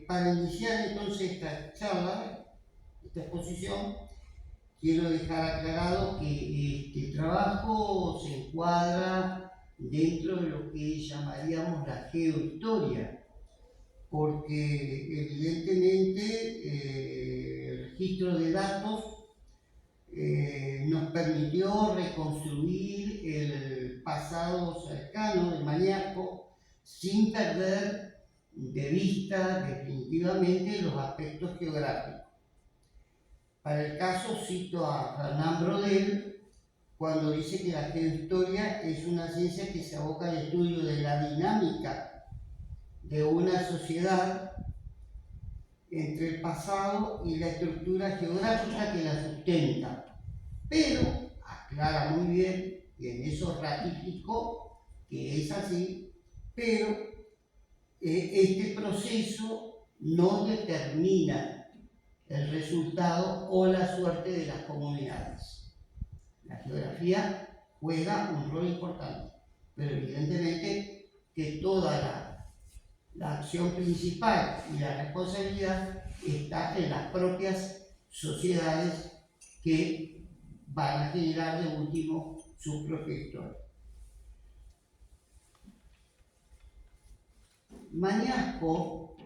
Para iniciar entonces esta charla, esta exposición, quiero dejar aclarado que este trabajo se encuadra dentro de lo que llamaríamos la geohistoria, porque evidentemente el registro de datos nos permitió reconstruir el pasado cercano de Mañasco sin perder de vista definitivamente los aspectos geográficos. Para el caso cito a Fernand Braudel cuando dice que la geohistoria es una ciencia que se aboca al estudio de la dinámica de una sociedad entre el pasado y la estructura geográfica que la sustenta. Pero aclara muy bien, y en eso ratificó que es así, pero este proceso no determina el resultado o la suerte de las comunidades. La geografía juega un rol importante, pero evidentemente que toda la acción principal y la responsabilidad está en las propias sociedades que van a generar de último su propia historia. Mañasco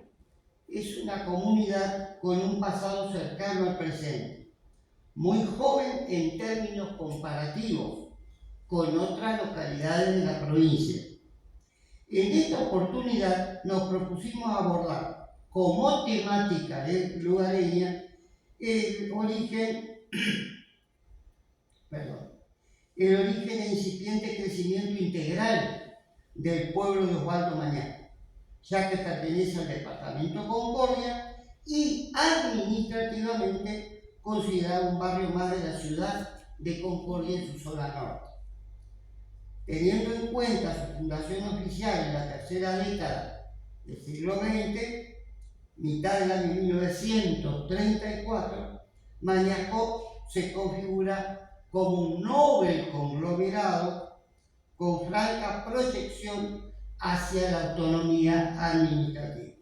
es una comunidad con un pasado cercano al presente, muy joven en términos comparativos con otras localidades de la provincia. En esta oportunidad nos propusimos abordar como temática lugareña el origen e incipiente crecimiento integral del pueblo de Osvaldo Mañasco, ya que pertenece al departamento Concordia y administrativamente considerado un barrio más de la ciudad de Concordia en su zona norte. Teniendo en cuenta su fundación oficial en la tercera década del siglo XX, mitad del año 1934, Mañasco se configura como un noble conglomerado con franca proyección hacia la autonomía administrativa.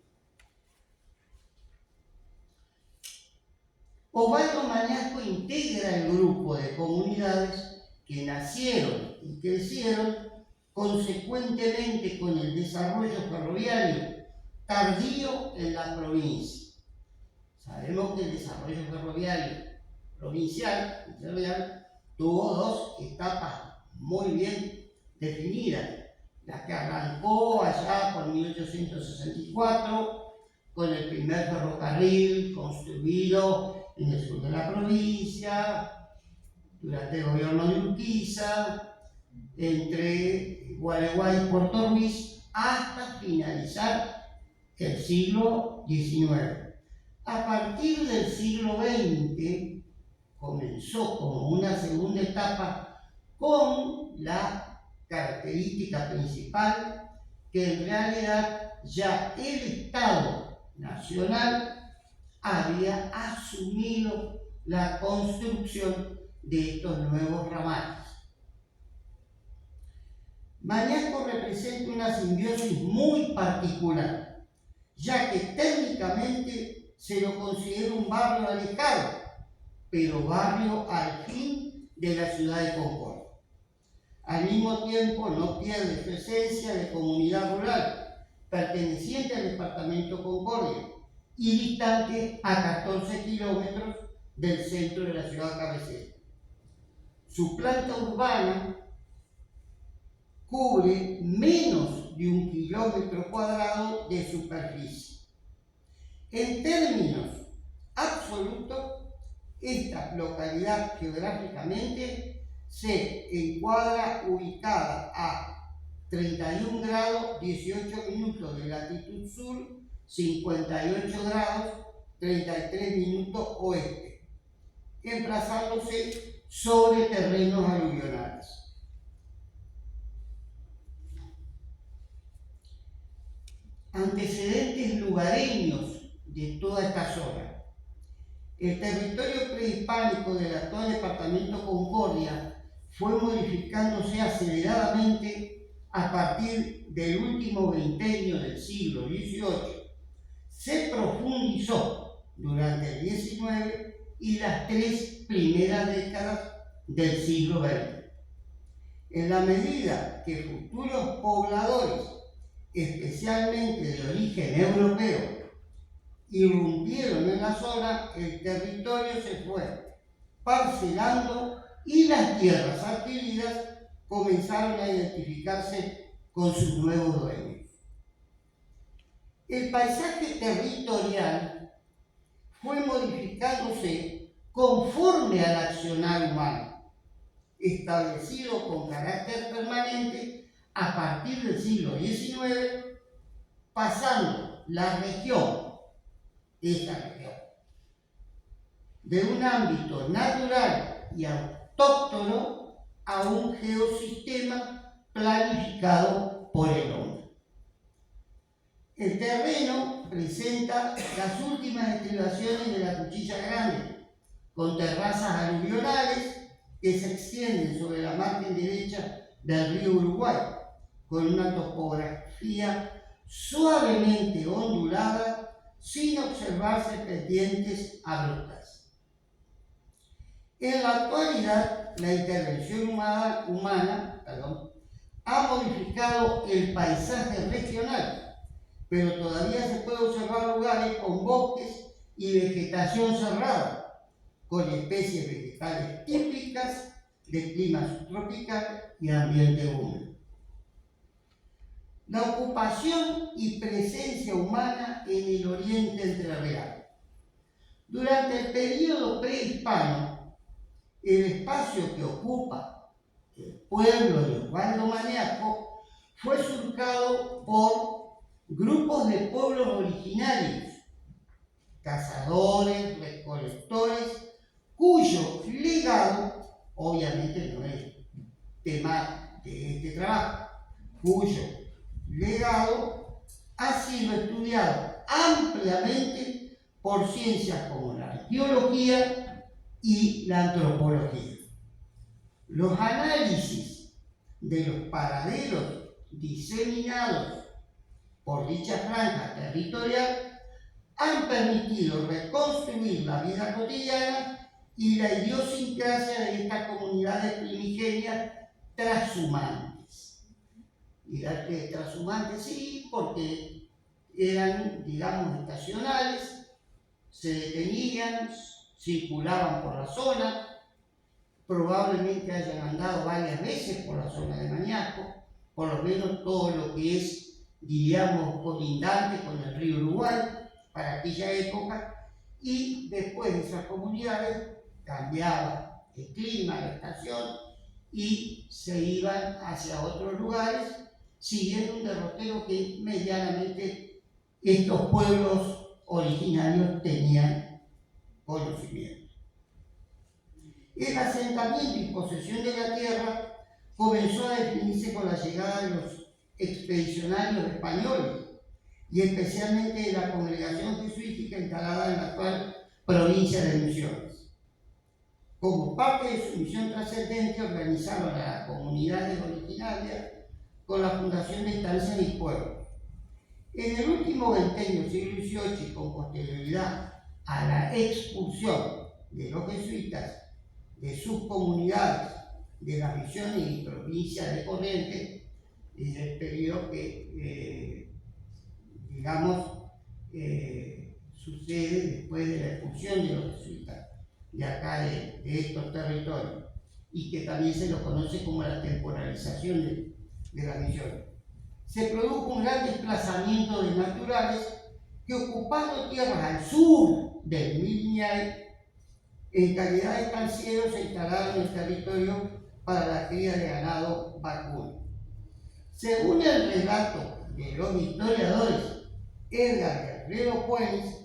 Osvaldo Mañasco integra el grupo de comunidades que nacieron y crecieron consecuentemente con el desarrollo ferroviario tardío en la provincia. Sabemos que el desarrollo ferroviario provincial tuvo dos etapas muy bien definidas. La que arrancó allá por 1864 con el primer ferrocarril construido en el sur de la provincia durante el gobierno de Urquiza, entre Gualeguay y Puerto Ruiz, hasta finalizar el siglo XIX. A partir del siglo XX comenzó como una segunda etapa con la característica principal que en realidad ya el Estado Nacional había asumido la construcción de estos nuevos ramales. Mañasco representa una simbiosis muy particular, ya que técnicamente se lo considera un barrio alejado, pero barrio al fin de la ciudad de Concordia. Al mismo tiempo no pierde su esencia de comunidad rural, perteneciente al departamento Concordia y distante a 14 kilómetros del centro de la ciudad cabecera. Su planta urbana cubre menos de 1 kilómetro cuadrado de superficie. En términos absolutos, esta localidad geográficamente se encuadra ubicada a 31 grados 18 minutos de latitud sur, 58 grados 33 minutos oeste, emplazándose sobre terrenos aluvionales. Antecedentes lugareños de toda esta zona. El territorio prehispánico del actual departamento Concordia fue modificándose aceleradamente a partir del último veintenio del siglo XVIII, se profundizó durante el XIX y las 3 primeras décadas del siglo XX. En la medida que futuros pobladores, especialmente de origen europeo, irrumpieron en la zona, el territorio se fue parcelando y las tierras adquiridas comenzaron a identificarse con sus nuevos dueños. El paisaje territorial fue modificándose conforme al accionar humano, establecido con carácter permanente a partir del siglo XIX, pasando la región, esta región, de un ámbito natural y autóctono a un geosistema planificado por el hombre. El terreno presenta las últimas estribaciones de la Cuchilla Grande, con terrazas aluvionales que se extienden sobre la margen derecha del río Uruguay, con una topografía suavemente ondulada, sin observarse pendientes abruptas. En la actualidad, la intervención humana ha modificado el paisaje regional, pero todavía se puede observar lugares con bosques y vegetación cerrada, con especies vegetales típicas de clima subtropical y ambiente húmedo. La ocupación y presencia humana en el oriente entrerriano. Durante el periodo prehispano, el espacio que ocupa el pueblo de Osvaldo Maniaco fue surcado por grupos de pueblos originarios, cazadores, recolectores, cuyo legado, obviamente no es tema de este trabajo, cuyo legado ha sido estudiado ampliamente por ciencias como la arqueología y la antropología. Los análisis de los paraderos diseminados por dicha franja territorial han permitido reconstruir la vida cotidiana y la idiosincrasia de estas comunidades primigenias transhumantes. Dirá que transhumantes sí, porque eran, digamos, estacionales, se detenían, circulaban por la zona, probablemente hayan andado varias veces por la zona de Maniaco, por lo menos todo lo que es, diríamos, colindante con el río Uruguay para aquella época, y después de esas comunidades cambiaba el clima, la estación, y se iban hacia otros lugares, siguiendo un derrotero que medianamente estos pueblos originarios tenían conocimiento. El asentamiento y posesión de la tierra comenzó a definirse con la llegada de los expedicionarios españoles y especialmente de la congregación jesuítica instalada en la actual provincia de Misiones. Como parte de su misión trascendente, organizaron a las comunidades originarias con la fundación de estancias y pueblos. En el último veintenio del siglo XVIII, y con posterioridad a la expulsión de los jesuitas de sus comunidades, de las misiones y provincias de Corrientes, es el periodo que, sucede después de la expulsión de los jesuitas de acá, de estos territorios, y que también se lo conoce como la temporalización de las misiones. Se produjo un gran desplazamiento de naturales que, ocupando tierras al sur del Miñay, en calidad de estancieros se instalaron en el territorio para la cría de ganado vacuno. Según el relato de los historiadores Edgar Guerrero Puentes,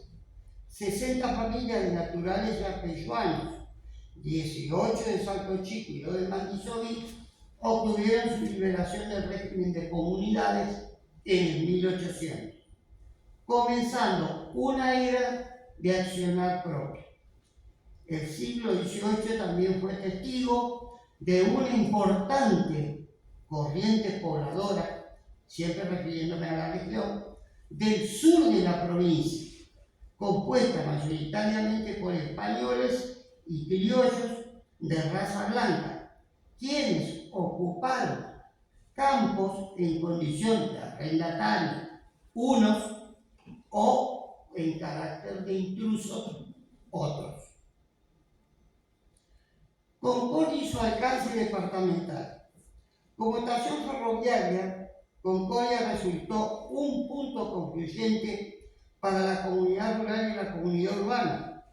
60 familias de naturales yapeyuanos, 18 de Salto Chico y 2 de Mandisoví, obtuvieron su liberación del régimen de comunidades en el 1800, comenzando una era de accionar propio. El siglo XVIII también fue testigo de una importante corriente pobladora, siempre refiriéndome a la región, del sur de la provincia, compuesta mayoritariamente por españoles y criollos de raza blanca, quienes ocuparon campos en condición de arrendatario, unos, o en carácter de intrusos, otros. Concordia y su alcance departamental. Como estación ferroviaria, Concordia resultó un punto confluyente para la comunidad rural y la comunidad urbana.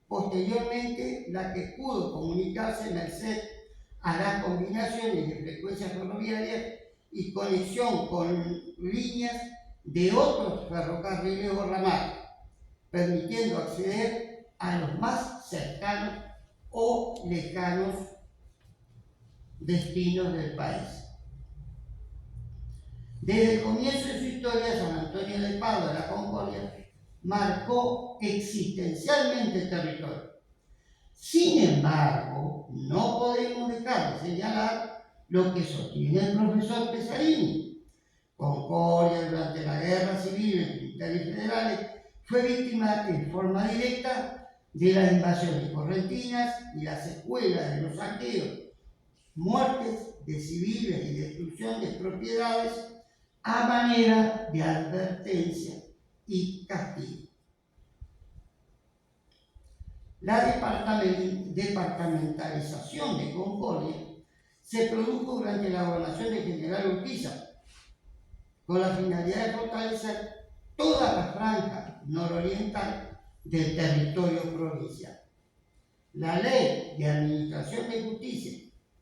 Posteriormente, la que pudo comunicarse merced a las combinaciones de frecuencias ferroviarias y conexión con líneas de otros ferrocarriles o ramales, permitiendo acceder a los más cercanos o lejanos destinos del país. Desde el comienzo de su historia, San Antonio de Padua, la Concordia, marcó existencialmente el territorio. Sin embargo, no podemos dejar de señalar lo que sostiene el profesor Pesarini. Concordia, durante la guerra civil entre militares y federales, fue víctima en forma directa de las invasiones correntinas y las secuelas de los saqueos, muertes de civiles y destrucción de propiedades a manera de advertencia y castigo. La departamentalización de Concordia se produjo durante la gobernación del general Urquiza, con la finalidad de fortalecer toda la franja nororiental del territorio provincial. La Ley de Administración de Justicia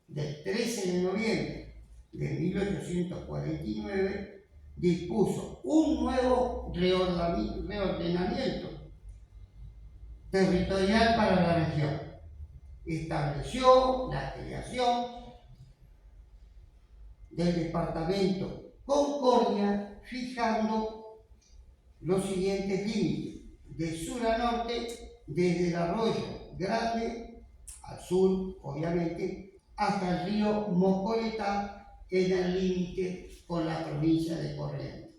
del 13 de noviembre de 1849 dispuso un nuevo reordenamiento territorial para la región. Estableció la creación del departamento Concordia, fijando los siguientes límites: de sur a norte, desde el arroyo Grande, al sur, obviamente, hasta el río Mocoletá, en el límite con la provincia de Corrientes,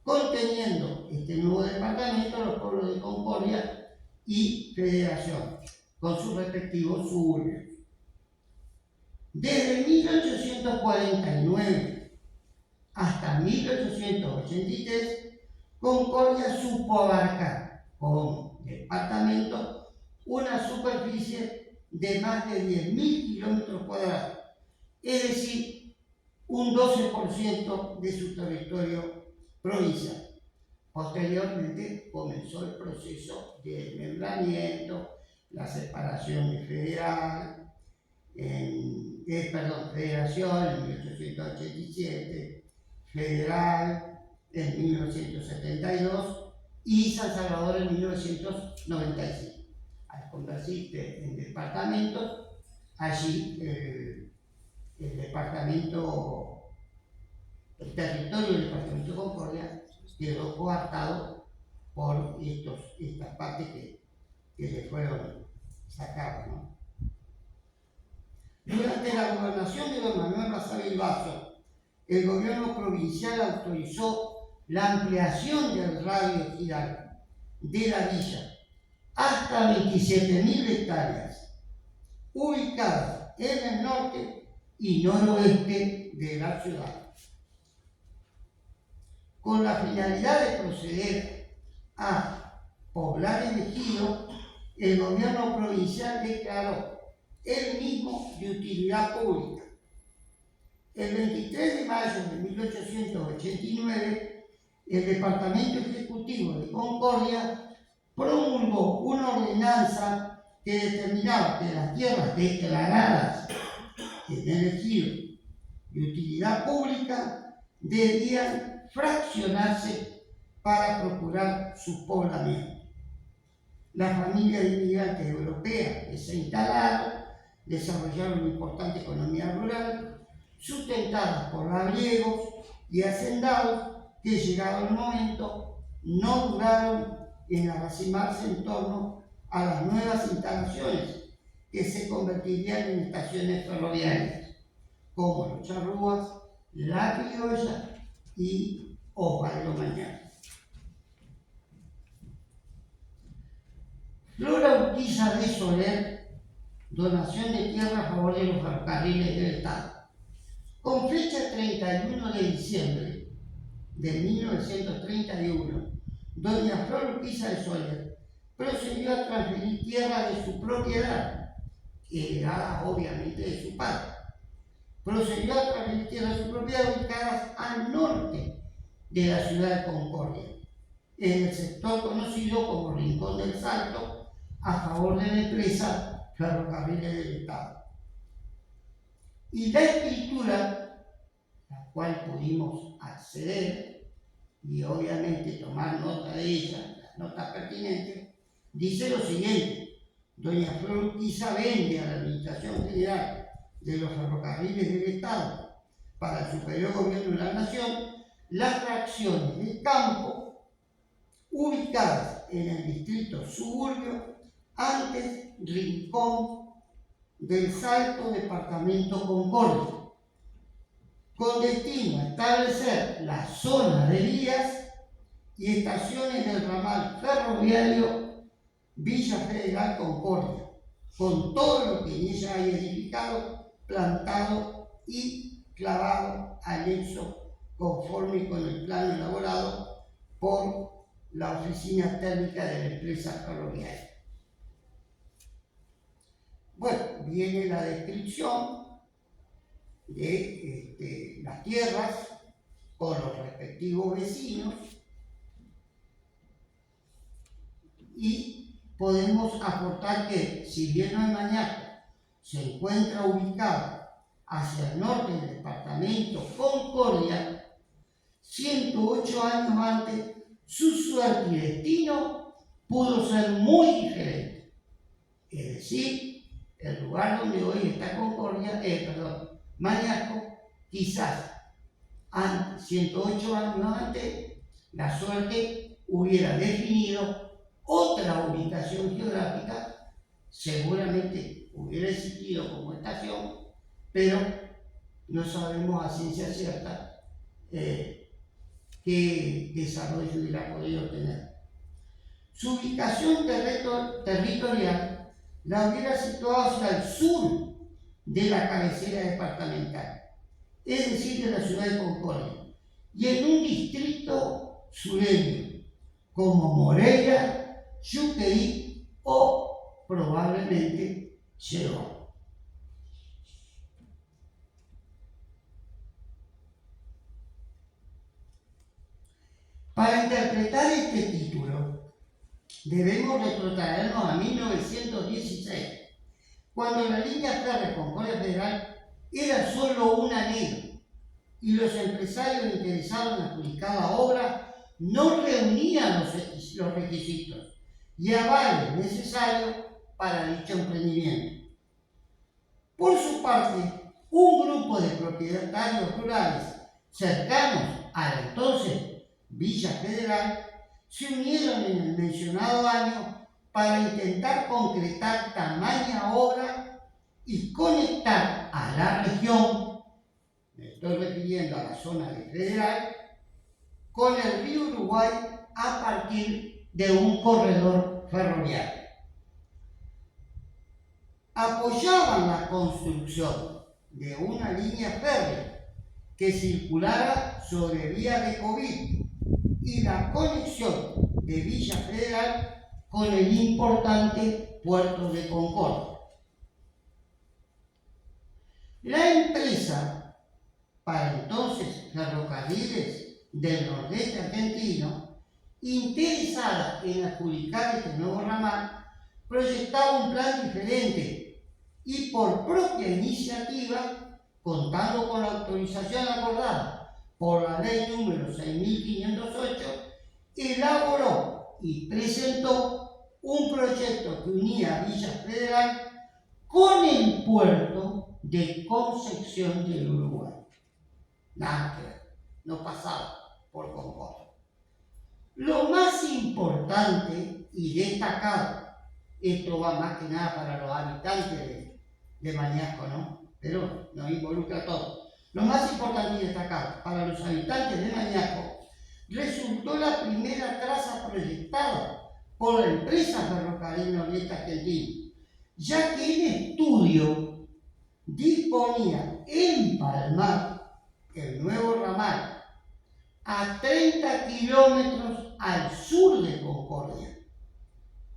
conteniendo este nuevo departamento los pueblos de Concordia y Federación, con sus respectivos suburbios. Desde 1849 hasta 1883, Concordia supo abarcar como departamento una superficie de más de 10.000 kilómetros cuadrados, es decir, un 12% de su territorio provincial. Posteriormente comenzó el proceso de desmembramiento, la separación de Federación en 1887, Federal en 1972 y San Salvador en 1995. Al convertirse en departamentos, allí el territorio del departamento de Concordia quedó coartado por estas partes que le fueron sacadas, ¿no? Durante la gobernación de don Manuel Basabe Basso, el gobierno provincial autorizó la ampliación del radio giral de la villa hasta 27.000 hectáreas, ubicadas en el norte y noroeste de la ciudad, con la finalidad de proceder a poblar el ejido. El gobierno provincial declaró el mismo de utilidad pública. El 23 de mayo de 1889, el Departamento Ejecutivo de Concordia promulgó una ordenanza que determinaba que las tierras declaradas en el ejido de utilidad pública debían fraccionarse para procurar su poblamiento. Las familias de inmigrantes europeas que se instalaron desarrollaron una importante economía rural, sustentadas por labriegos y hacendados que, llegado el momento, no dudaron en arracimarse en torno a las nuevas instalaciones que se convertirían en estaciones ferroviarias, como Los Charrúas, La Criolla y Osvaldo Mañana. Urquiza de Soler, donación de tierra a favor de los ferrocarriles del Estado. Con fecha 31 de diciembre de 1931, doña Flor Urquiza de Soler procedió a transferir tierra de su propiedad, heredada obviamente de su padre. Procedió a transferir tierra de su propiedad ubicadas al norte de la ciudad de Concordia, en el sector conocido como Rincón del Salto, a favor de la empresa Ferrocarriles del Estado. Y la escritura, la cual pudimos acceder y obviamente tomar nota de ella, las notas pertinentes, dice lo siguiente: doña Flor Urquiza vende a la Administración General de los Ferrocarriles del Estado para el superior gobierno de la Nación las fracciones de campo ubicadas en el distrito suburbio, antes Rincón del Salto, departamento Concordia, con destino a establecer las zonas de vías y estaciones del ramal ferroviario Villa Federal Concordia, con todo lo que en ella hay edificado, plantado y clavado anexo conforme con el plano elaborado por la Oficina Técnica de la Empresa Ferroviaria. Bueno, viene la descripción de las tierras con los respectivos vecinos y podemos aportar que, si bien no hay Mañasco se encuentra ubicado hacia el norte del departamento Concordia, 108 años antes, su suerte y destino pudo ser muy diferente. Es decir, el lugar donde hoy está Concordia, Mañasco, quizás 108 años antes, la suerte hubiera definido otra ubicación geográfica, seguramente hubiera existido como estación, pero no sabemos a ciencia cierta qué desarrollo hubiera podido tener. Su ubicación territorial la hubiera situado hacia el sur de la cabecera departamental, es decir, de la ciudad de Concordia, y en un distrito sureño, como Moreira, Yuqueí o probablemente Lleón. Para interpretar este título, debemos retrotraernos a 1916, cuando la línea férrea Concordia Federal era solo un anhelo y los empresarios interesados en adjudicar la obra no reunían los requisitos y avales necesarios para dicho emprendimiento. Por su parte, un grupo de propietarios rurales cercanos a la entonces Villa Federal se unieron en el mencionado año para intentar concretar tamaña obra y conectar a la región, me estoy refiriendo a la zona de Federal, con el río Uruguay a partir de un corredor ferroviario. Apoyaban la construcción de una línea férrea que circulara sobre vía de COVID y la conexión de Villa Federal con el importante puerto de Concordia. La empresa, para entonces Ferrocarriles del Nordeste Argentino, interesada en adjudicar este nuevo ramal, proyectaba un plan diferente y por propia iniciativa, contando con la autorización acordada por la ley número 6508, elaboró y presentó un proyecto que unía Villa Federal con el puerto de Concepción del Uruguay. Nada que ver, no pasaba por Concordia. Lo más importante y destacado, esto va más que nada para los habitantes de Mañasco, ¿no? Pero nos involucra a todos. Lo más importante y destacado para los habitantes de Mañasco, resultó la primera traza proyectada por la empresa Ferrocarril Nordeste Argentino, ya que el estudio disponía empalmar el nuevo ramal a 30 kilómetros al sur de Concordia,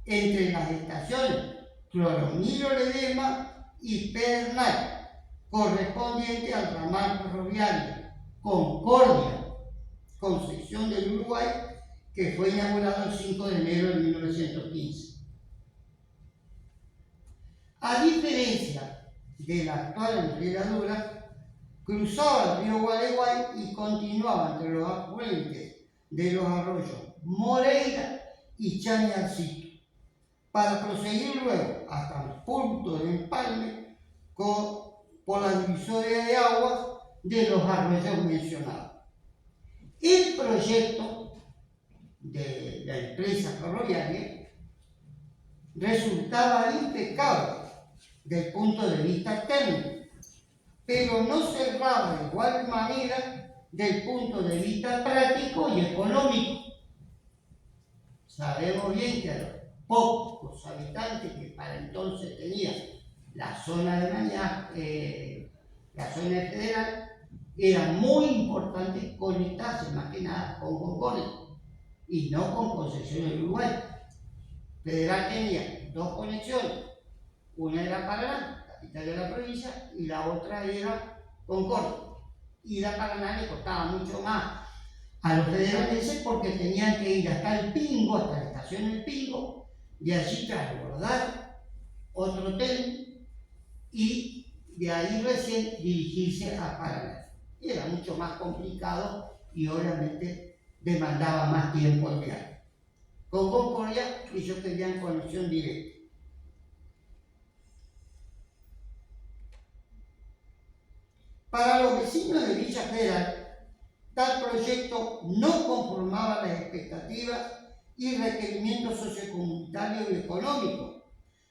entre las estaciones Cloromiro Ledesma y Pedernal, correspondiente al ramal ferroviario Concordia, Concepción del Uruguay, que fue inaugurado el 5 de enero de 1915. A diferencia de la actual envergadura, cruzaba el río Gualeguay y continuaba entre los afluentes de los arroyos Moreira y Chañarcito, para proseguir luego hasta el punto de empalme por la divisoria de aguas de los arroyos mencionados. El proyecto de la empresa ferroviaria resultaba impecable desde el punto de vista técnico, pero no cerraba de igual manera desde el punto de vista práctico y económico. Sabemos bien que a los pocos habitantes que para entonces tenía la zona de Mañaco, la zona federal, era muy importante conectarse más que nada con Concordia y no con Concepción del Uruguay. Federal tenía dos conexiones, una era Paraná, capital de la provincia, y la otra era Concordia. Ir a Paraná le costaba mucho más a los federales porque tenían que ir hasta el Pingo, hasta la estación del Pingo, y allí transbordar otro tren y de ahí recién dirigirse a Paraná. Era mucho más complicado y obviamente demandaba más tiempo el viaje. Con Concordia ellos querían conexión directa. Para los vecinos de Villa Federal, tal proyecto no conformaba las expectativas y requerimientos sociocomunitarios y económicos,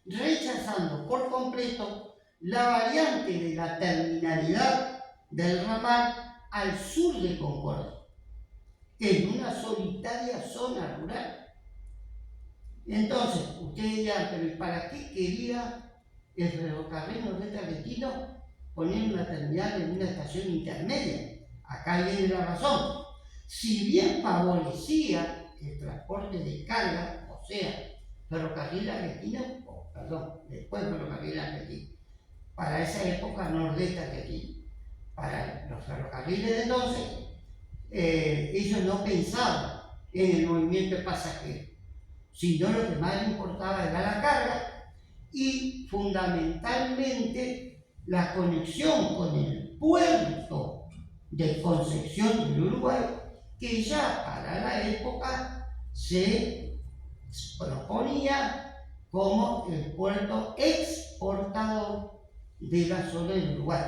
rechazando por completo la variante de la terminalidad del ramal al sur de Concordia, en una solitaria zona rural. Entonces, ustedes dirán, pero ¿para qué quería el Ferrocarril Nordeste Argentino poner una terminal en una estación intermedia? Acá viene la razón. Si bien favorecía el transporte de carga, o sea, Ferrocarril Argentino, después Ferrocarril Argentino, para esa época Nordeste Argentino, para los ferrocarriles de entonces, ellos no pensaban en el movimiento de pasajeros, sino lo que más les importaba era la carga y fundamentalmente la conexión con el puerto de Concepción del Uruguay, que ya para la época se proponía como el puerto exportador de la zona del Uruguay,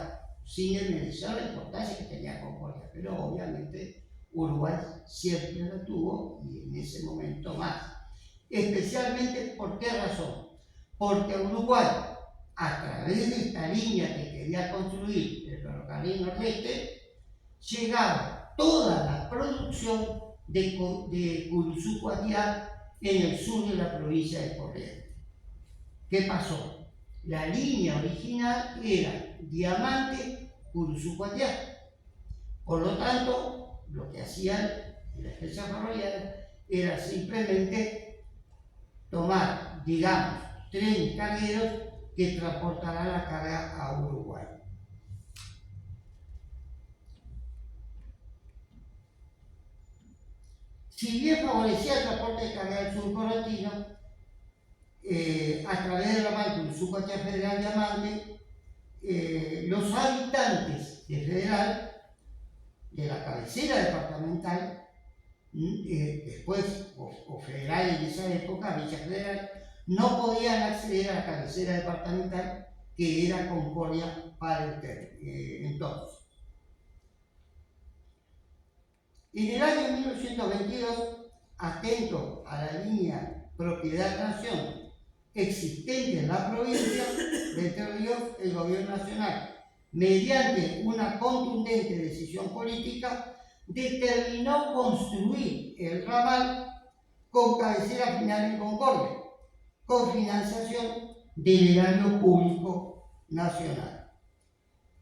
sin desmerecer la importancia que tenía Concordia, pero obviamente Uruguay siempre la tuvo y en ese momento más. Especialmente, ¿por qué razón? Porque Uruguay, a través de esta línea que quería construir el ferrocarril Nordeste, llegaba toda la producción de Curuzú-Cuatiá en el sur de la provincia de Corrientes. ¿Qué pasó? La línea original era Diamante-Curuzú-Cuatiá. Por lo tanto, lo que hacían en la empresa ferroviaria era simplemente tomar, digamos, trenes cargueros que transportarán la carga a Uruguay. Si bien favorecía el transporte de carga del sur correntino, a través de la ramal Curuzú-Cuatiá Federal Diamante, los habitantes de Federal, de la cabecera departamental, después, o Federal en esa época, Villa Federal, no podían acceder a la cabecera departamental que era Concordia para el entonces. En el año 1922, atento a la línea propiedad-nación existente en la provincia de Entre Ríos, el gobierno nacional, mediante una contundente decisión política, determinó construir el ramal con cabecera final en Concordia, con financiación del erario público nacional.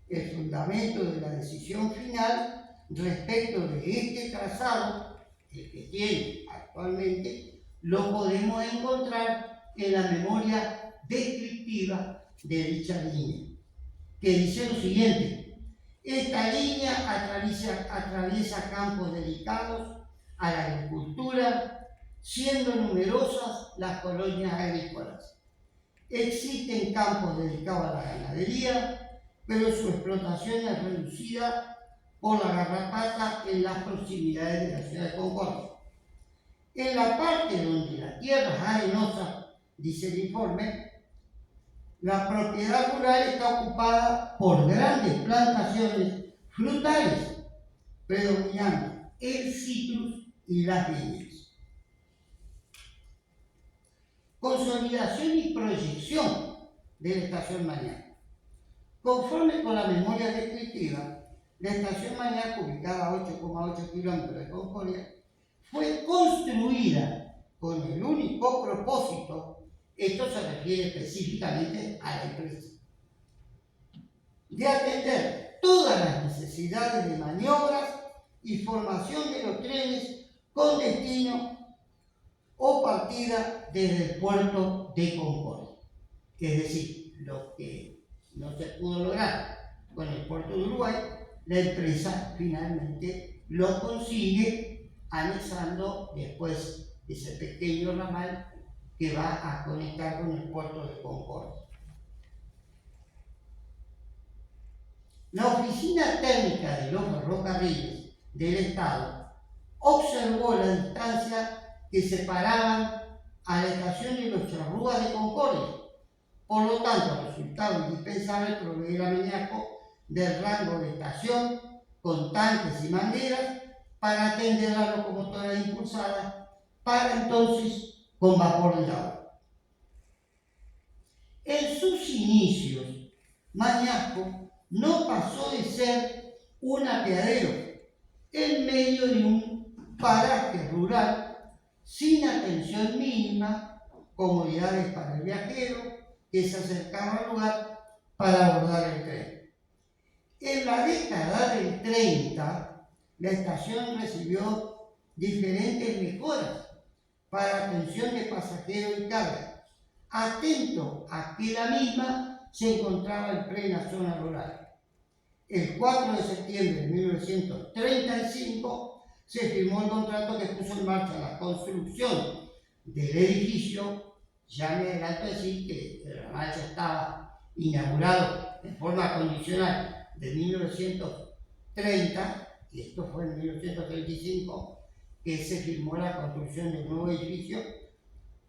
El fundamento de la decisión final respecto de este trazado, el que tiene actualmente, lo podemos encontrar en la memoria descriptiva de dicha línea, que dice lo siguiente: esta línea atraviesa campos dedicados a la agricultura, siendo numerosas las colonias agrícolas. Existen campos dedicados a la ganadería, pero su explotación es reducida por la garrapata en las proximidades de la ciudad de Concordia. En la parte donde la tierra es arenosa, dice el informe, la propiedad rural está ocupada por grandes plantaciones frutales, predominando el citrus y las viñas. Consolidación y proyección de la estación Mañaco. Conforme con la memoria descriptiva, la estación Mañaco, ubicada a 8,8 kilómetros de Concordia, fue construida con el único propósito, esto se refiere específicamente a la empresa, de atender todas las necesidades de maniobras y formación de los trenes con destino o partida desde el puerto de Concordia. Es decir, lo que no se pudo lograr con el puerto de Uruguay, la empresa finalmente lo consigue anexando después ese pequeño ramal que va a conectar con el puerto de Concordia. La Oficina Técnica de los Ferrocarriles del Estado observó la distancia que separaban a la estación de los Charrúas de Concordia. Por lo tanto, resultaba indispensable proveer a Mañaco del rango de estación con tanques y mangueras para atender la locomotora impulsada para entonces con vapor de agua. En sus inicios, Mañaco no pasó de ser un apeadero en medio de un paraje rural sin atención mínima, comodidades para el viajero que se acercaba al lugar para abordar el tren. En la década del 30, la estación recibió diferentes mejoras para atención de pasajeros y carga, atento a que la misma se encontraba en plena zona rural. El 4 de septiembre de 1935 se firmó el contrato que puso en marcha la construcción del edificio. Ya me adelanto a decir que el ramal ya estaba inaugurado en forma condicional de 1930, y esto fue en 1935 que se firmó la construcción del nuevo edificio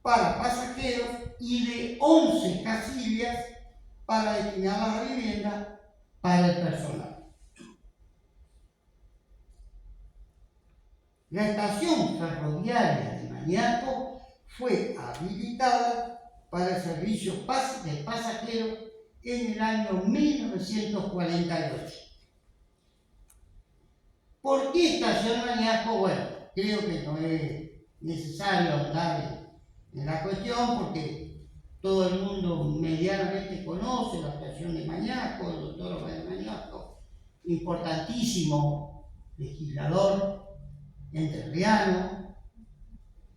para pasajeros y de 11 casillas para destinarlas a vivienda para el personal. La estación ferroviaria de Mañaco fue habilitada para el servicio de pasajeros en el año 1948. ¿Por qué estación Mañaco? Bueno, creo que no es necesario ahondar en la cuestión porque todo el mundo medianamente conoce la estación de Mañaco, el doctor Rafael Mañaco, importantísimo legislador entrerriano,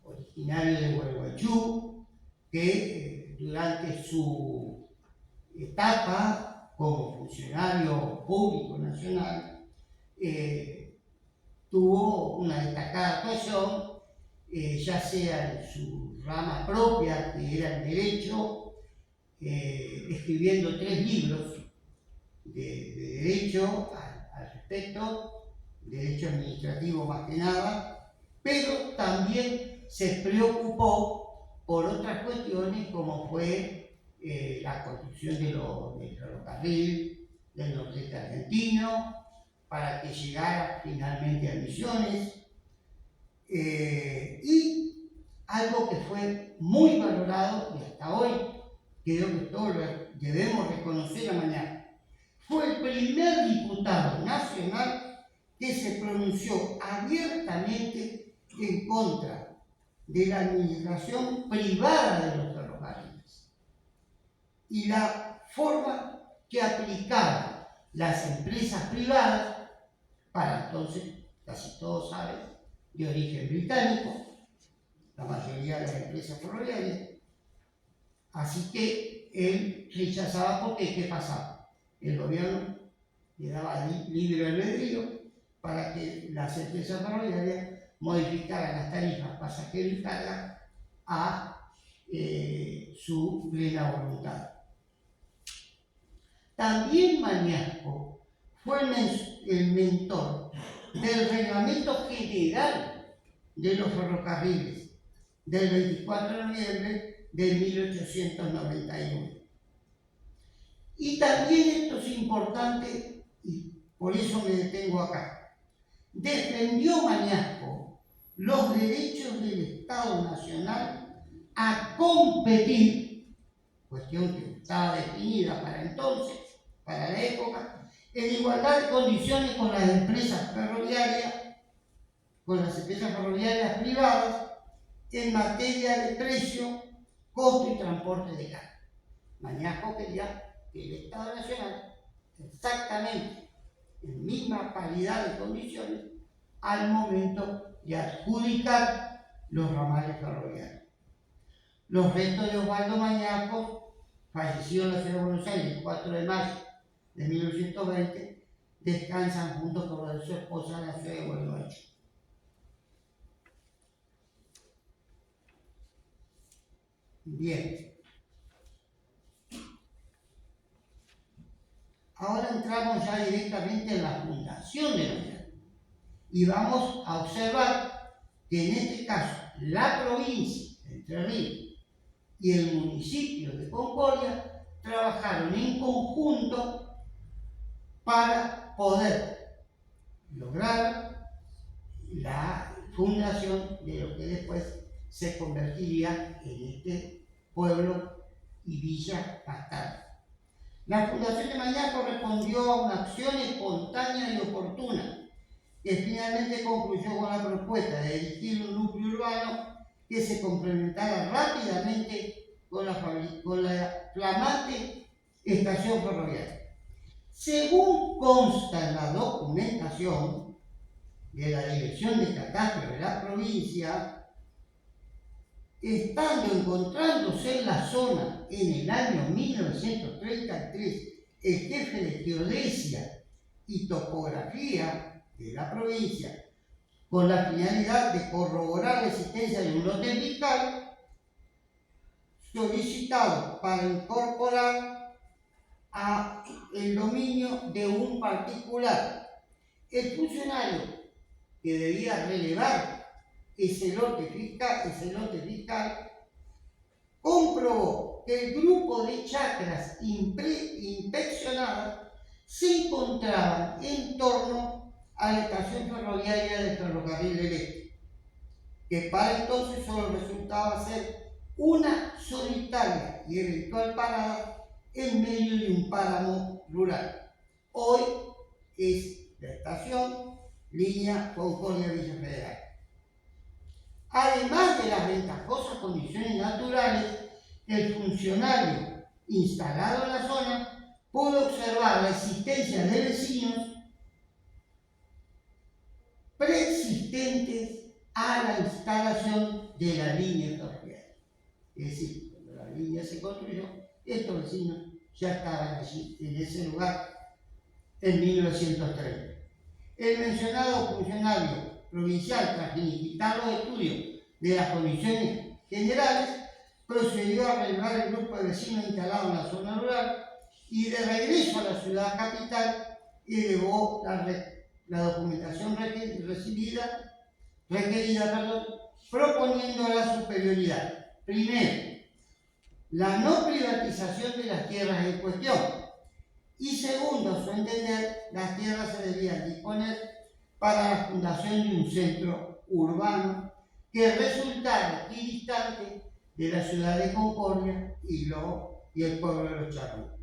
originario de Gualeguaychú, que durante su etapa como funcionario público nacional tuvo una destacada actuación, ya sea en su rama propia, que era el derecho, escribiendo 3 libros de derecho al respecto, derecho administrativo más que nada, pero también se preocupó por otras cuestiones como fue la construcción del ferrocarril del nordeste argentino, para que llegara finalmente a Misiones, y algo que fue muy valorado y hasta hoy creo que todos debemos reconocer a Mañaco. Fue el primer diputado nacional que se pronunció abiertamente en contra de la administración privada de los ferrocarriles y la forma que aplicaban las empresas privadas, para entonces, casi todos saben, de origen británico, la mayoría de las empresas ferroviarias. Así que él rechazaba porque, ¿qué pasaba? El gobierno le daba libre albedrío para que las empresas ferroviarias modificaran las tarifas pasajero y carga a su plena voluntad. También Mañasco fue el mentor del Reglamento General de los Ferrocarriles del 24 de noviembre de 1891. Y también esto es importante, y por eso me detengo acá, defendió Mañasco los derechos del Estado Nacional a competir, cuestión que estaba definida para entonces, para la época, en igualdad de condiciones con las empresas ferroviarias, privadas, en materia de precio, costo y transporte de carga. Mañasco quería que el Estado Nacional, exactamente en misma paridad de condiciones, al momento de adjudicar los ramales ferroviarios. Los restos de Osvaldo Mañasco, fallecido en la ciudad de Buenos Aires el 4 de mayo de 1920, descansan junto con su esposa en la ciudad de Buenos Aires. Bien. Ahora entramos ya directamente en la fundación de Mañasco y vamos a observar que en este caso la provincia de Entre Ríos y el municipio de Concordia trabajaron en conjunto para poder lograr la fundación de lo que después se convertiría en este pueblo y villa más tarde. La Fundación de Mañasco respondió a una acción espontánea y oportuna, que finalmente concluyó con la propuesta de dirigir un núcleo urbano que se complementara rápidamente con la flamante estación ferroviaria. Según consta en la documentación de la Dirección de Catastro de la provincia, encontrándose en la zona en el año 1933 el jefe de Geodesia y Topografía de la provincia, con la finalidad de corroborar la existencia de un lote fiscal solicitado para incorporar el dominio de un particular. El funcionario que debía relevar ese lote fiscal comprobó que el grupo de chacras inspeccionadas se encontraban en torno a la estación ferroviaria del Ferrocarril del Este, que para entonces solo resultaba ser una solitaria y eventual parada en medio de un páramo rural. Hoy es la estación línea Concordia-Villa Federal. Además de las ventajosas condiciones naturales, el funcionario instalado en la zona pudo observar la existencia de vecinos preexistentes a la instalación de la línea ferroviaria. Es decir, cuando la línea se construyó, estos vecinos ya estaban allí, en ese lugar, en 1930. El mencionado funcionario provincial, tras finiquitar los estudios de las condiciones generales, procedió a relevar el grupo de vecinos instalado en la zona rural y de regreso a la ciudad capital elevó la documentación requerida, proponiendo la superioridad. Primero, la no privatización de las tierras en cuestión. Y segundo, a su entender, las tierras se debían disponer para la fundación de un centro urbano que resultara equidistante de la ciudad de Concordia y el pueblo de Los Charrúas.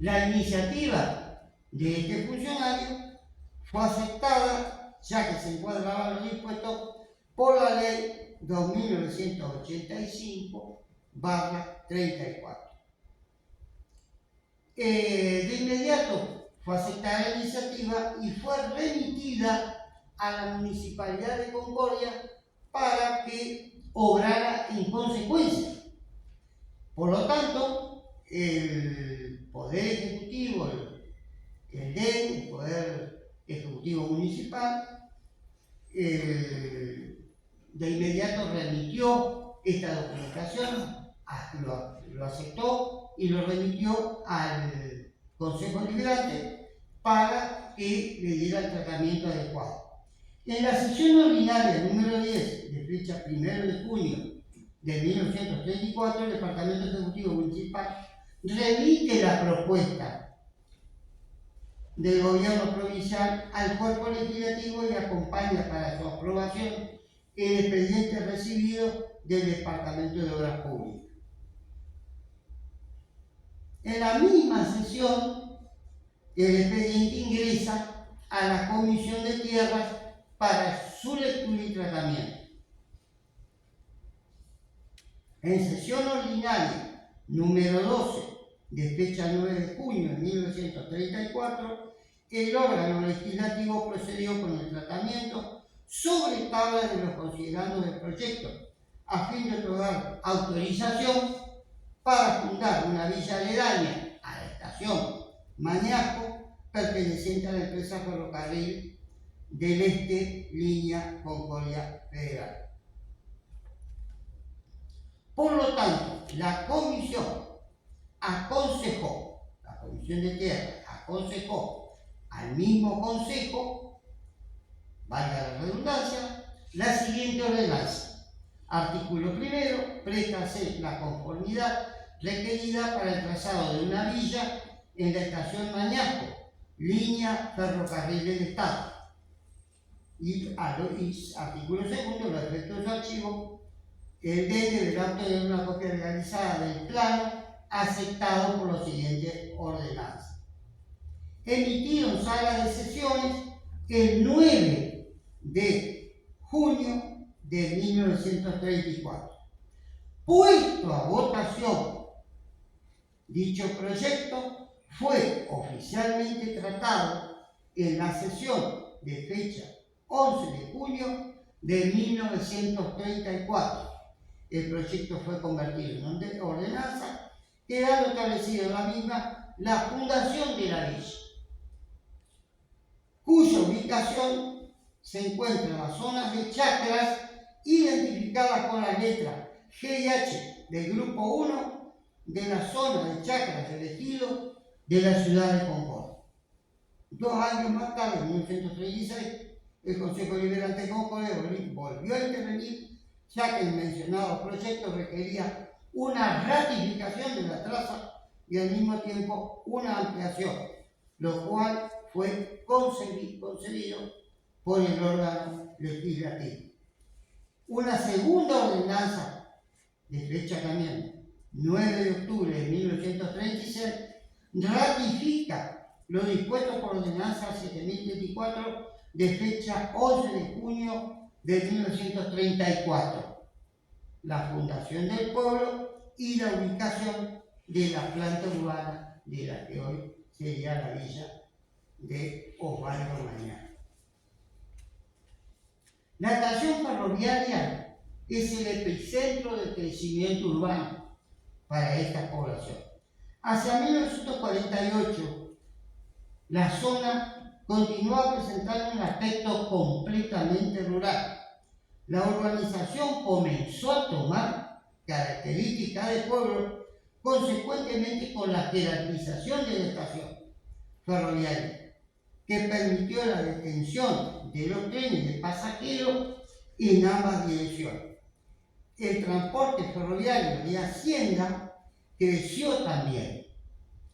La iniciativa de este funcionario fue aceptada, ya que se encuadraba en lo dispuesto por la ley 2985/34. De inmediato fue aceptada la iniciativa y fue remitida a la Municipalidad de Concordia para que obrara en consecuencia. Por lo tanto, el Poder Ejecutivo, el DEN, el Poder Ejecutivo Municipal, de inmediato remitió esta documentación, lo aceptó y lo remitió al Consejo Deliberante para que le diera el tratamiento adecuado. En la sesión ordinaria número 10, de fecha 1 de junio de 1934, el Departamento Ejecutivo Municipal remite la propuesta del gobierno provincial al cuerpo legislativo y acompaña para su aprobación el expediente recibido del Departamento de Obras Públicas. En la misma sesión, el expediente ingresa a la Comisión de Tierras para su lectura y tratamiento. En sesión ordinaria número 12, de fecha 9 de junio de 1934, el órgano legislativo procedió con el tratamiento sobre tabla de los considerandos del proyecto, a fin de otorgar autorización para fundar una villa aledaña a la estación Mañasco, perteneciente a la empresa Ferrocarril del Este, línea Concordia Federal. Por lo tanto, la comisión de tierra aconsejó al mismo consejo, valga la redundancia, la siguiente ordenanza. Artículo 1, préstase la conformidad requerida para el trazado de una villa en la estación Mañasco, línea Ferrocarril del Estado. Y artículo 2, los efectos del archivo, el DEN deberá obtener una copia legalizada del plano aceptado por las siguientes ordenanzas. Emitido en sala de sesiones el 9 de junio de 1934. Puesto a votación, dicho proyecto fue oficialmente tratado en la sesión de fecha 11 de junio de 1934. El proyecto fue convertido en ordenanza, quedando establecido en la misma la fundación de la villa, cuya ubicación se encuentra en las zonas de chacras identificadas con la letra G y H del grupo 1 de la zona de chacras elegido de la ciudad de Concordia. 2 años más tarde, en 1936, el Consejo Deliberante de Concordia volvió a intervenir, ya que el mencionado proyecto requería una ratificación de la traza y al mismo tiempo una ampliación, lo cual fue concedido por el órgano legislativo. Una segunda ordenanza, de fecha también 9 de octubre de 1936, ratifica lo dispuesto por ordenanza 7024 de fecha 11 de junio de 1934, la fundación del pueblo y la ubicación de la planta urbana de la que hoy sería la villa de Osvaldo Mañasco. La estación ferroviaria es el epicentro del crecimiento urbano para esta población. Hacia 1948, la zona continuó presentando un aspecto completamente rural. La urbanización comenzó a tomar características de pueblo, consecuentemente con la jerarquización de la estación ferroviaria, que permitió la detención de los trenes de pasajeros en ambas direcciones. El transporte ferroviario de Hacienda creció también,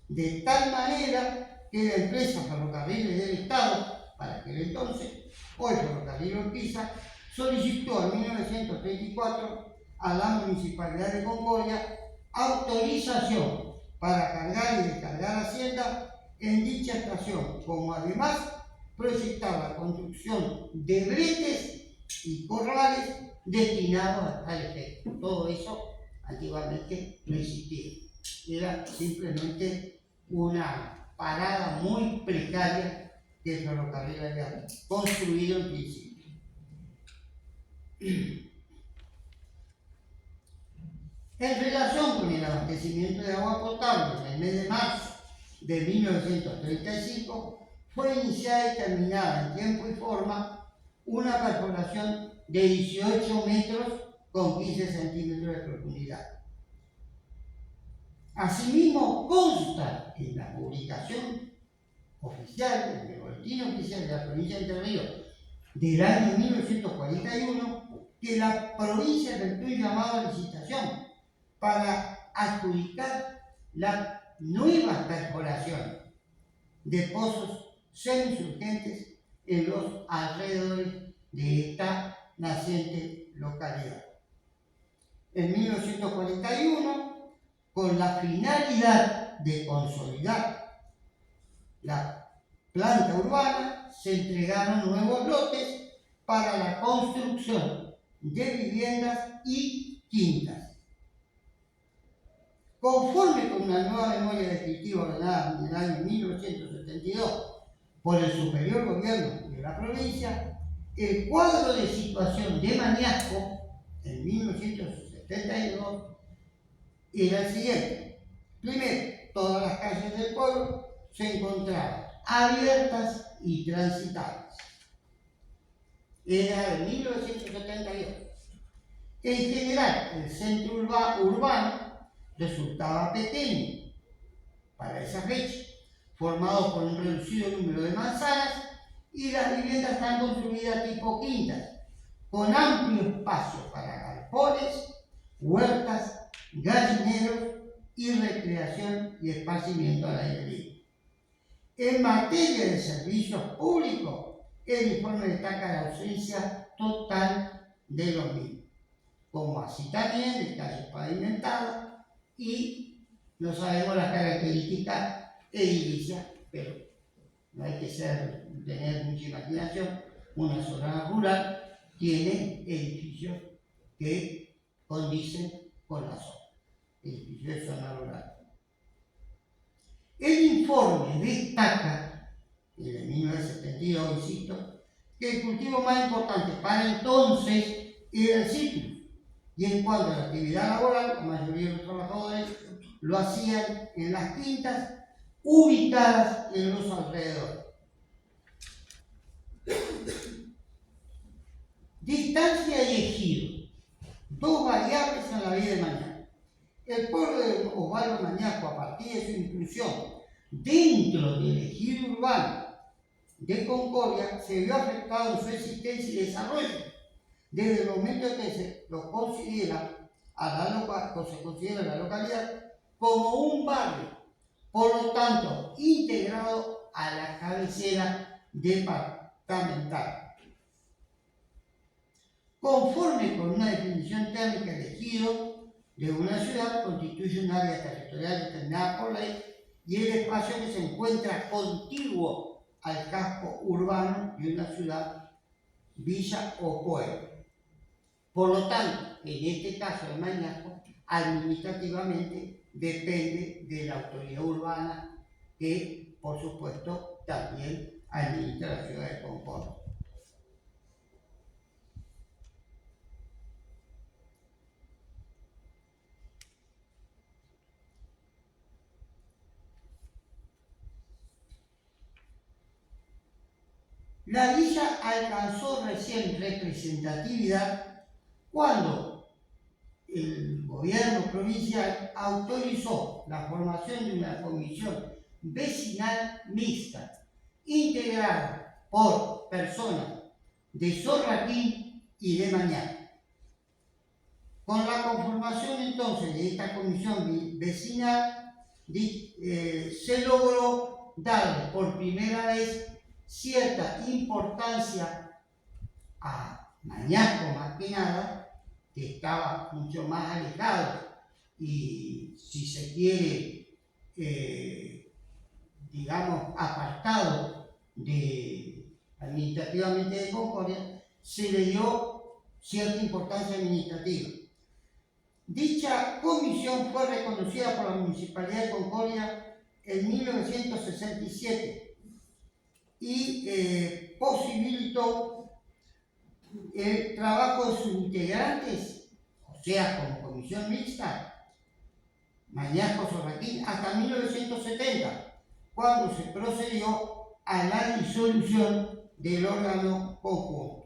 de tal manera que la empresa Ferrocarriles del Estado, para aquel entonces, hoy Ferrocarril Urquiza, solicitó en 1934 a la Municipalidad de Concordia autorización para cargar y descargar Hacienda en dicha estación, como además proyectaba la construcción de bretes y corrales destinados a tal efecto. Todo eso antiguamente no existía. Era simplemente una parada muy precaria que el ferrocarril había construido en principio. En relación con el abastecimiento de agua potable, en el mes de marzo de 1935 fue iniciada y terminada en tiempo y forma una perforación de 18 metros con 15 centímetros de profundidad. Asimismo, consta en la publicación oficial, en el boletín oficial de la provincia de Entre Ríos del año 1941, que la provincia efectuó un llamado a licitación para adjudicar la nueva perforación de pozos semisurgentes en los alrededores de esta naciente localidad. En 1941, con la finalidad de consolidar la planta urbana, se entregaron nuevos lotes para la construcción de viviendas y quintas. Conforme con una nueva memoria descriptiva ordenada en el año 1972 por el superior gobierno de la provincia, el cuadro de situación de Mañasco en 1972 era el siguiente. Primero, todas las calles del pueblo se encontraban abiertas y transitables. Era de 1972. En general, el centro urbano resultaba pequeño para esa fecha, formado por un reducido número de manzanas, y las viviendas están construidas tipo quintas, con amplio espacio para galpones, huertas, gallineros y recreación y esparcimiento al aire libre. En materia de servicios públicos, el informe destaca la ausencia total de los mismos, como así también de calles pavimentadas, y no sabemos las características edilicias, pero no hay que tener mucha imaginación. Una zona rural tiene edificios que condicen con la zona, edificios de zona rural. El informe destaca, desde 1972, insisto, que el cultivo más importante para entonces era el citrus. Y en cuanto a la actividad laboral, la mayoría de los trabajadores lo hacían en las quintas ubicadas en los alrededores. Distancia y ejido, dos variables en la vida de Mañasco. El pueblo de Osvaldo Mañasco, a partir de su inclusión dentro del ejido urbano de Concordia, se vio afectado en su existencia y desarrollo, desde el momento que se considera la localidad como un barrio, por lo tanto, integrado a la cabecera departamental. Conforme con una definición técnica del ejido de una ciudad, constituye un área territorial determinada por ley y el espacio que se encuentra contiguo al casco urbano de una ciudad, villa o pueblo. Por lo tanto, en este caso de Mañasco, administrativamente depende de la autoridad urbana que, por supuesto, también administra la ciudad de Concordia. La villa alcanzó recién representatividad cuando el gobierno provincial autorizó la formación de una comisión vecinal mixta, integrada por personas de Sorraquín y de Mañasco. Con la conformación entonces de esta comisión vecinal, se logró darle por primera vez cierta importancia a Mañasco, más que nada, que estaba mucho más alejado y, si se quiere, digamos, apartado administrativamente de Concordia, se le dio cierta importancia administrativa. Dicha comisión fue reconocida por la Municipalidad de Concordia en 1967 y posibilitó el trabajo de sus integrantes, o sea, como comisión mixta, Mañasco-Sorraquín, hasta 1970, cuando se procedió a la disolución del órgano conjunto.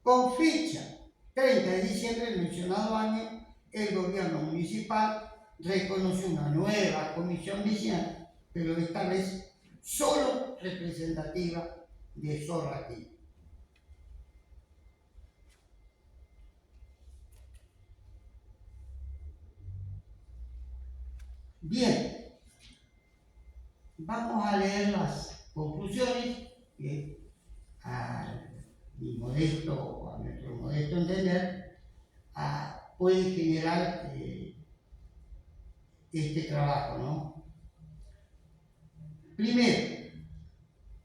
Con fecha 30 de diciembre del mencionado año, el gobierno municipal reconoció una nueva comisión vecinal, pero esta vez solo representativa de Sorraquín. Bien, vamos a leer las conclusiones que a nuestro modesto entender, puede generar este trabajo, ¿no? Primero,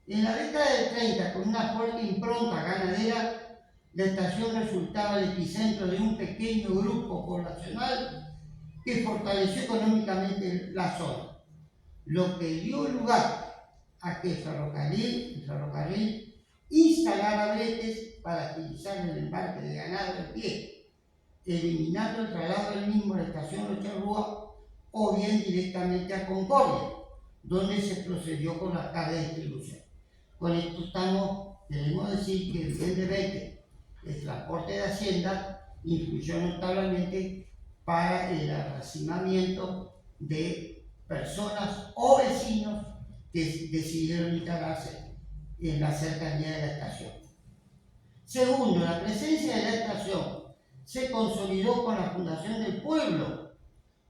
en la década del 30, con una fuerte impronta ganadera, la estación resultaba el epicentro de un pequeño grupo poblacional que fortaleció económicamente la zona, lo que dio lugar a que el ferrocarril instalara bretes para agilizar el embarque de ganado de pie, eliminando el traslado del mismo a la estación de Charrúa o bien directamente a Concordia, donde se procedió con la carga de distribución. Con esto debemos decir que evidentemente el transporte de hacienda influyó notablemente para el arracinamiento de personas o vecinos que decidieron instalarse en la cercanía de la estación. Segundo, la presencia de la estación se consolidó con la fundación del pueblo,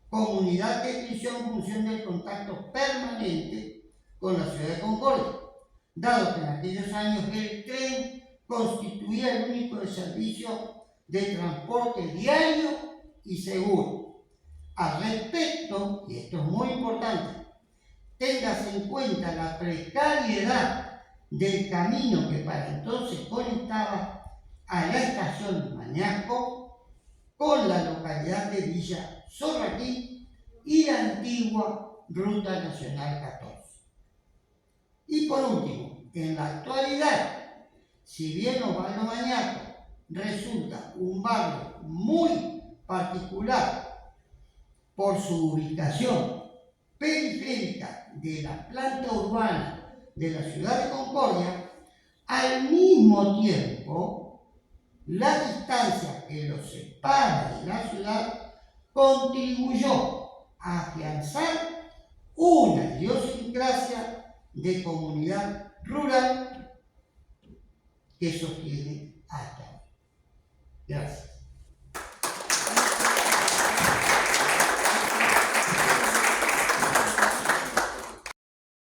comunidad que creció en función del contacto permanente con la ciudad de Concordia, dado que en aquellos años el tren constituía el único servicio de transporte diario y seguro. Al respecto, y esto es muy importante, téngase en cuenta la precariedad del camino que para entonces conectaba a la estación Mañasco con la localidad de Villa Sorraquín y la antigua Ruta Nacional 14. Y por último, en la actualidad, si bien Osvaldo Mañasco resulta un barrio muy particular por su ubicación periférica de la planta urbana de la ciudad de Concordia, al mismo tiempo, la distancia que los separa de la ciudad contribuyó a afianzar una idiosincrasia de comunidad rural que sostiene hasta